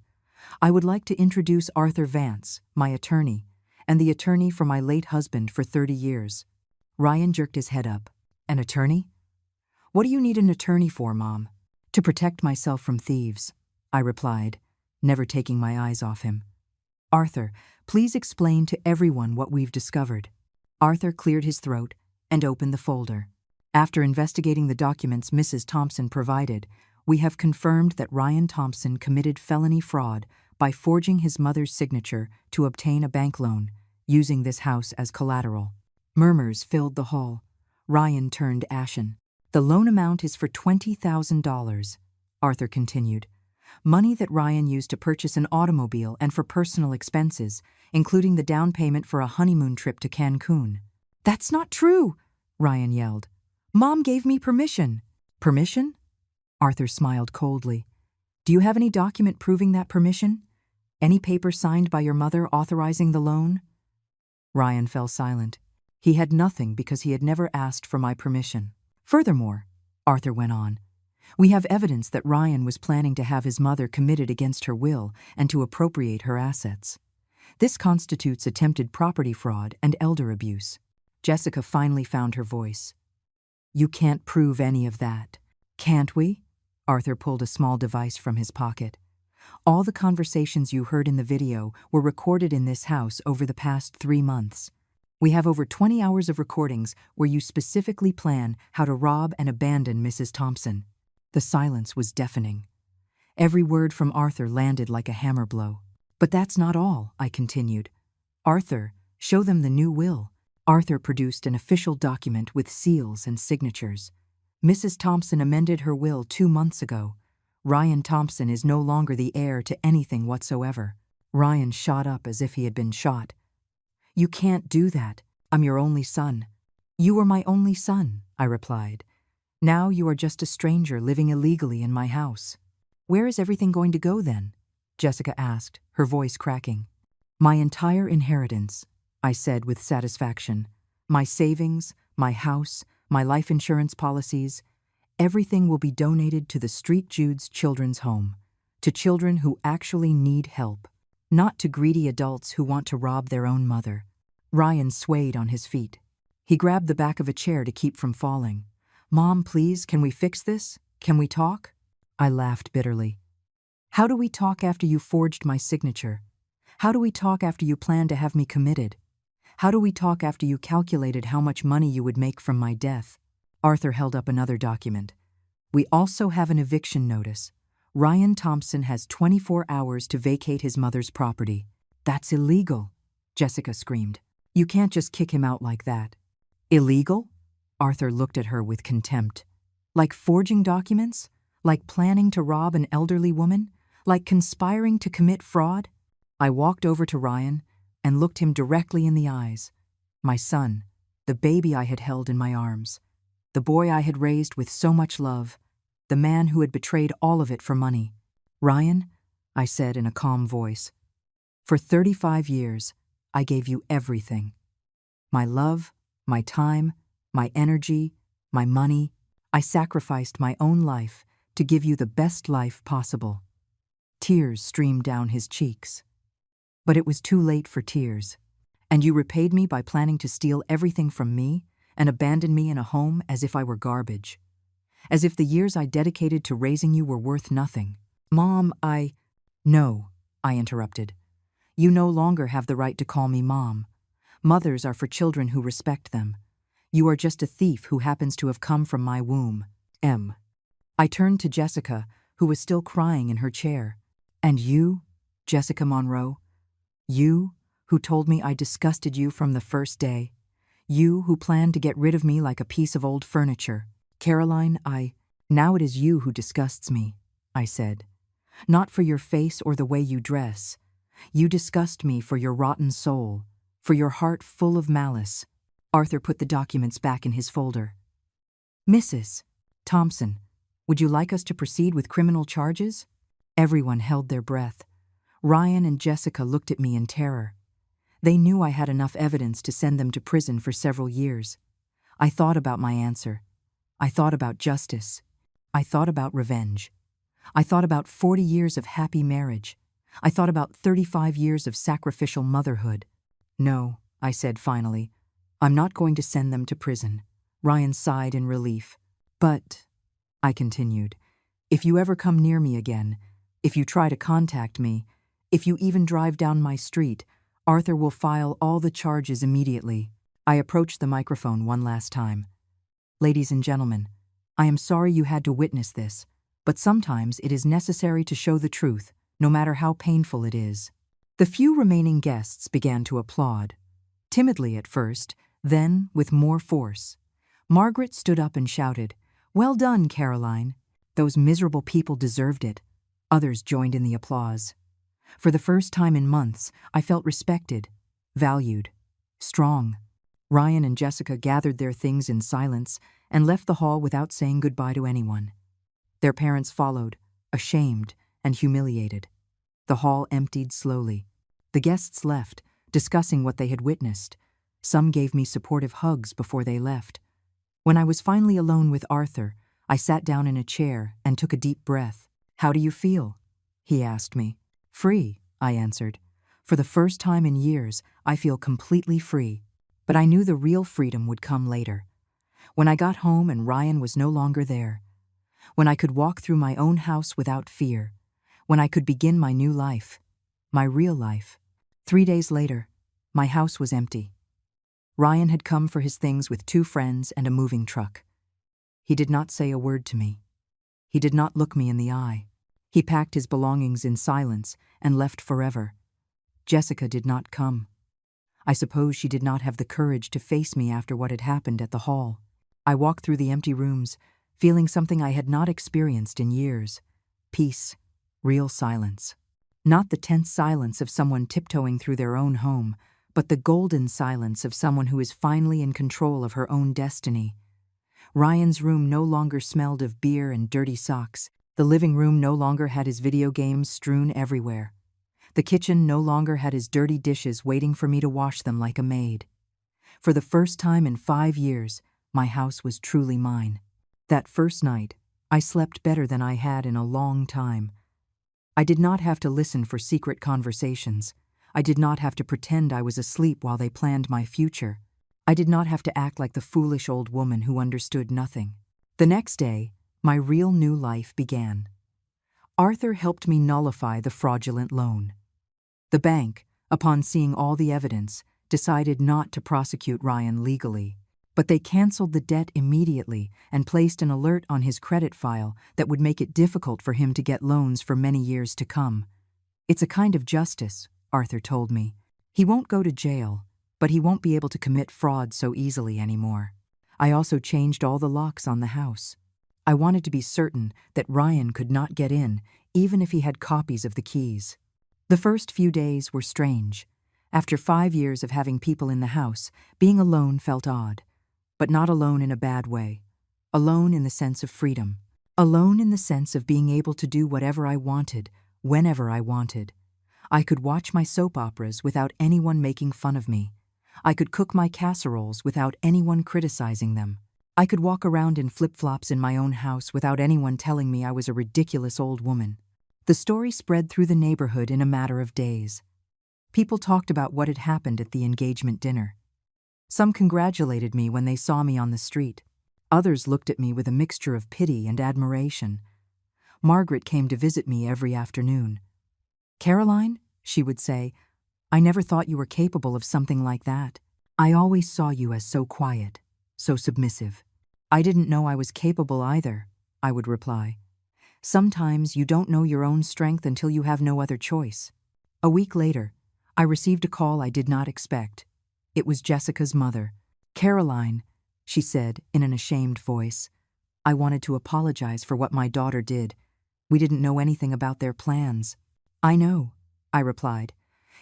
S1: "I would like to introduce Arthur Vance, my attorney, and the attorney for my late husband for 30 years. Ryan jerked his head up. "An attorney? What do you need an attorney for, Mom?" "To protect myself from thieves," I replied, never taking my eyes off him. "Arthur, please explain to everyone what we've discovered." Arthur cleared his throat and opened the folder. "After investigating the documents Mrs. Thompson provided, we have confirmed that Ryan Thompson committed felony fraud by forging his mother's signature to obtain a bank loan, using this house as collateral." Murmurs filled the hall. Ryan turned ashen. "The loan amount is for $20,000, Arthur continued. "Money that Ryan used to purchase an automobile and for personal expenses, including the down payment for a honeymoon trip to Cancun." "That's not true," Ryan yelled. "Mom gave me permission." "Permission?" Arthur smiled coldly. "Do you have any document proving that permission? Any paper signed by your mother authorizing the loan?" Ryan fell silent. He had nothing because he had never asked for my permission. "Furthermore," Arthur went on, "we have evidence that Ryan was planning to have his mother committed against her will and to appropriate her assets. This constitutes attempted property fraud and elder abuse." Jessica finally found her voice. "You can't prove any of that." "Can't we?" Arthur pulled a small device from his pocket. "All the conversations you heard in the video were recorded in this house over the past 3 months. We have over 20 hours of recordings where you specifically plan how to rob and abandon Mrs. Thompson." The silence was deafening. Every word from Arthur landed like a hammer blow. "But that's not all," I continued. "Arthur, show them the new will." Arthur produced an official document with seals and signatures. "Mrs. Thompson amended her will 2 months ago. Ryan Thompson is no longer the heir to anything whatsoever." Ryan shot up as if he had been shot. "You can't do that. I'm your only son." "You were my only son," I replied. "Now you are just a stranger living illegally in my house." "Where is everything going to go then?" Jessica asked, her voice cracking. "My entire inheritance," I said with satisfaction. "My savings, my house, my life insurance policies, everything will be donated to the Street Jude's Children's Home, to children who actually need help, not to greedy adults who want to rob their own mother." Ryan swayed on his feet. He grabbed the back of a chair to keep from falling. "Mom, please, can we fix this? Can we talk?" I laughed bitterly. "How do we talk after you forged my signature? How do we talk after you planned to have me committed? How do we talk after you calculated how much money you would make from my death?" Arthur held up another document. "We also have an eviction notice. Ryan Thompson has 24 hours to vacate his mother's property." "That's illegal," Jessica screamed. "You can't just kick him out like that." "Illegal?" Arthur looked at her with contempt. "Like forging documents? Like planning to rob an elderly woman? Like conspiring to commit fraud?" I walked over to Ryan and looked him directly in the eyes. My son, the baby I had held in my arms, the boy I had raised with so much love, the man who had betrayed all of it for money. "Ryan," I said in a calm voice, "for 35 years, I gave you everything. My love, my time, my energy, my money. I sacrificed my own life to give you the best life possible." Tears streamed down his cheeks. "But it was too late for tears. And you repaid me by planning to steal everything from me and abandon me in a home as if I were garbage. As if the years I dedicated to raising you were worth nothing. Mom, No," I interrupted. "You no longer have the right to call me Mom. Mothers are for children who respect them. You are just a thief who happens to have come from my womb. I turned to Jessica, who was still crying in her chair. "And you, Jessica Monroe, you, who told me I disgusted you from the first day, You who planned to get rid of me like a piece of old furniture. Caroline, now it is you who disgusts me, I said. Not for your face or the way you dress. You disgust me for your rotten soul, for your heart full of malice. Arthur put the documents back in his folder. Mrs. Thompson, would you like us to proceed with criminal charges? Everyone held their breath. Ryan and Jessica looked at me in terror. They knew I had enough evidence to send them to prison for several years. I thought about my answer. I thought about justice. I thought about revenge. I thought about 40 years of happy marriage. I thought about 35 years of sacrificial motherhood. No, I said finally. I'm not going to send them to prison. Ryan sighed in relief. But, I continued, if you ever come near me again, if you try to contact me, if you even drive down my street, Arthur will file all the charges immediately. I approached the microphone one last time. Ladies and gentlemen, I am sorry you had to witness this, but sometimes it is necessary to show the truth, no matter how painful it is. The few remaining guests began to applaud. Timidly at first, then with more force. Margaret stood up and shouted, "Well done, Caroline. Those miserable people deserved it." Others joined in the applause. For the first time in months, I felt respected, valued, strong. Ryan and Jessica gathered their things in silence and left the hall without saying goodbye to anyone. Their parents followed, ashamed and humiliated. The hall emptied slowly. The guests left, discussing what they had witnessed. Some gave me supportive hugs before they left. When I was finally alone with Arthur, I sat down in a chair and took a deep breath. "How do you feel?" he asked me. "Free," I answered. "For the first time in years, I feel completely free." But I knew the real freedom would come later. When I got home and Ryan was no longer there. When I could walk through my own house without fear. When I could begin my new life. My real life. 3 days later, my house was empty. Ryan had come for his things with 2 friends and a moving truck. He did not say a word to me. He did not look me in the eye. He packed his belongings in silence and left forever. Jessica did not come. I suppose she did not have the courage to face me after what had happened at the hall. I walked through the empty rooms, feeling something I had not experienced in years. Peace, real silence. Not the tense silence of someone tiptoeing through their own home, but the golden silence of someone who is finally in control of her own destiny. Ryan's room no longer smelled of beer and dirty socks. The living room no longer had his video games strewn everywhere. The kitchen no longer had his dirty dishes waiting for me to wash them like a maid. For the first time in 5 years, my house was truly mine. That first night, I slept better than I had in a long time. I did not have to listen for secret conversations. I did not have to pretend I was asleep while they planned my future. I did not have to act like the foolish old woman who understood nothing. The next day, my real new life began. Arthur helped me nullify the fraudulent loan. The bank, upon seeing all the evidence, decided not to prosecute Ryan legally, but they canceled the debt immediately and placed an alert on his credit file that would make it difficult for him to get loans for many years to come. "It's a kind of justice," Arthur told me. "He won't go to jail, but he won't be able to commit fraud so easily anymore." I also changed all the locks on the house. I wanted to be certain that Ryan could not get in, even if he had copies of the keys. The first few days were strange. After 5 years of having people in the house, being alone felt odd. But not alone in a bad way. Alone in the sense of freedom. Alone in the sense of being able to do whatever I wanted, whenever I wanted. I could watch my soap operas without anyone making fun of me. I could cook my casseroles without anyone criticizing them. I could walk around in flip-flops in my own house without anyone telling me I was a ridiculous old woman. The story spread through the neighborhood in a matter of days. People talked about what had happened at the engagement dinner. Some congratulated me when they saw me on the street. Others looked at me with a mixture of pity and admiration. Margaret came to visit me every afternoon. "Caroline," she would say, "I never thought you were capable of something like that. I always saw you as so quiet, so submissive." "I didn't know I was capable either," I would reply. "Sometimes you don't know your own strength until you have no other choice." A week later, I received a call I did not expect. It was Jessica's mother. Caroline, she said in an ashamed voice, I wanted to apologize for what my daughter did. We didn't know anything about their plans. I know, I replied.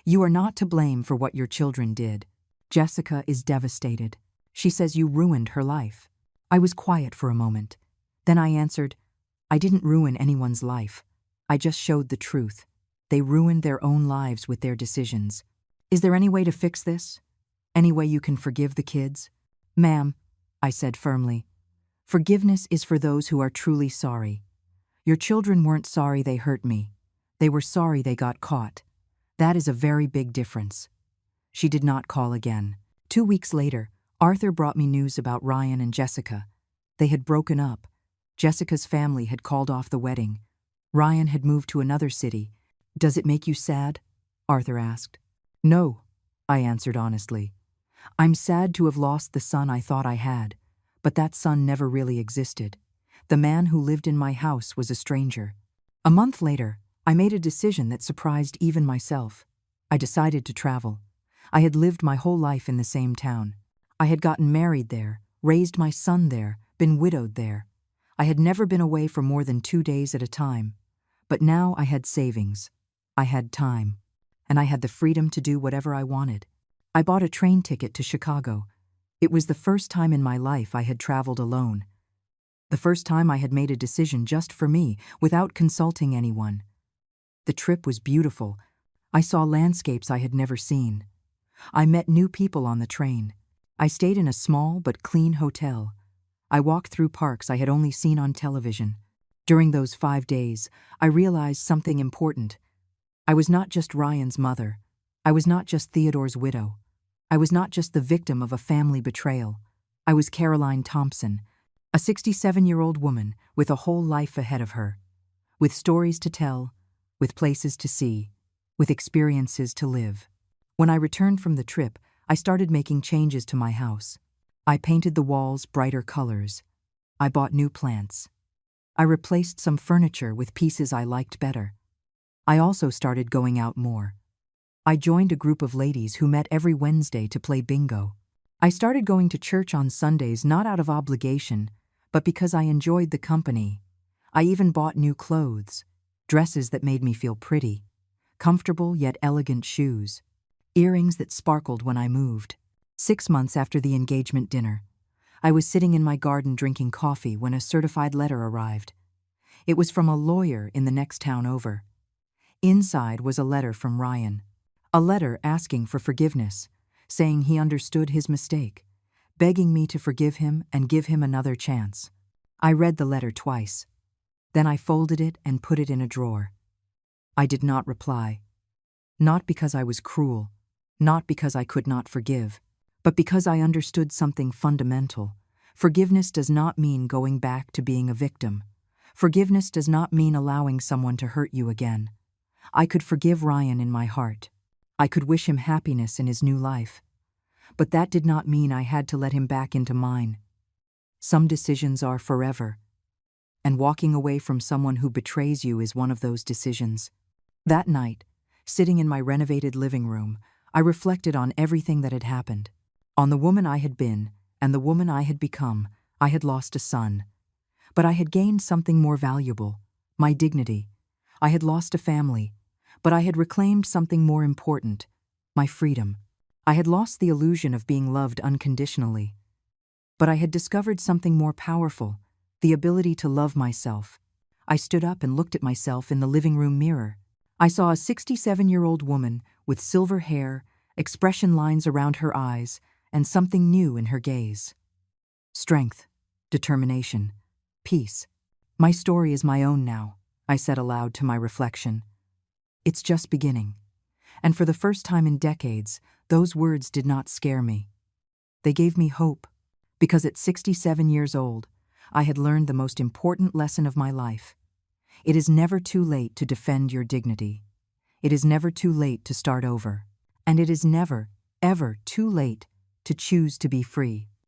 S1: You are not to blame for what your children did. Jessica is devastated. She says you ruined her life. I was quiet for a moment. Then I answered, I didn't ruin anyone's life. I just showed the truth. They ruined their own lives with their decisions. Is there any way to fix this? Any way you can forgive the kids? Ma'am, I said firmly, forgiveness is for those who are truly sorry. Your children weren't sorry they hurt me. They were sorry they got caught. That is a very big difference. She did not call again. 2 weeks later, Arthur brought me news about Ryan and Jessica. They had broken up. Jessica's family had called off the wedding. Ryan had moved to another city. Does it make you sad? Arthur asked. No, I answered honestly. I'm sad to have lost the son I thought I had, but that son never really existed. The man who lived in my house was a stranger. A month later, I made a decision that surprised even myself. I decided to travel. I had lived my whole life in the same town. I had gotten married there, raised my son there, been widowed there. I had never been away for more than 2 days at a time. But now I had savings. I had time. And I had the freedom to do whatever I wanted. I bought a train ticket to Chicago. It was the first time in my life I had traveled alone. The first time I had made a decision just for me, without consulting anyone. The trip was beautiful. I saw landscapes I had never seen. I met new people on the train. I stayed in a small but clean hotel. I walked through parks I had only seen on television. During those 5 days, I realized something important. I was not just Ryan's mother. I was not just Theodore's widow. I was not just the victim of a family betrayal. I was Caroline Thompson, a 67-year-old woman with a whole life ahead of her, with stories to tell, with places to see, with experiences to live. When I returned from the trip, I started making changes to my house. I painted the walls brighter colors. I bought new plants. I replaced some furniture with pieces I liked better. I also started going out more. I joined a group of ladies who met every Wednesday to play bingo. I started going to church on Sundays not out of obligation, but because I enjoyed the company. I even bought new clothes, dresses that made me feel pretty, comfortable yet elegant shoes, earrings that sparkled when I moved. 6 months after the engagement dinner, I was sitting in my garden drinking coffee when a certified letter arrived. It was from a lawyer in the next town over. Inside was a letter from Ryan. A letter asking for forgiveness, saying he understood his mistake, begging me to forgive him and give him another chance. I read the letter twice. Then I folded it and put it in a drawer. I did not reply. Not because I was cruel, not because I could not forgive, but because I understood something fundamental. Forgiveness does not mean going back to being a victim. Forgiveness does not mean allowing someone to hurt you again. I could forgive Ryan in my heart. I could wish him happiness in his new life. But that did not mean I had to let him back into mine. Some decisions are forever. And walking away from someone who betrays you is one of those decisions. That night, sitting in my renovated living room, I reflected on everything that had happened. On the woman I had been and the woman I had become. I had lost a son. But I had gained something more valuable, my dignity. I had lost a family, but I had reclaimed something more important, my freedom. I had lost the illusion of being loved unconditionally. But I had discovered something more powerful, the ability to love myself. I stood up and looked at myself in the living room mirror. I saw a 67-year-old woman with silver hair, expression lines around her eyes, and something new in her gaze. Strength, determination, peace. My story is my own now, I said aloud to my reflection. It's just beginning. And for the first time in decades, those words did not scare me. They gave me hope, because at 67 years old, I had learned the most important lesson of my life. It is never too late to defend your dignity. It is never too late to start over. And it is never, ever too late to choose to be free.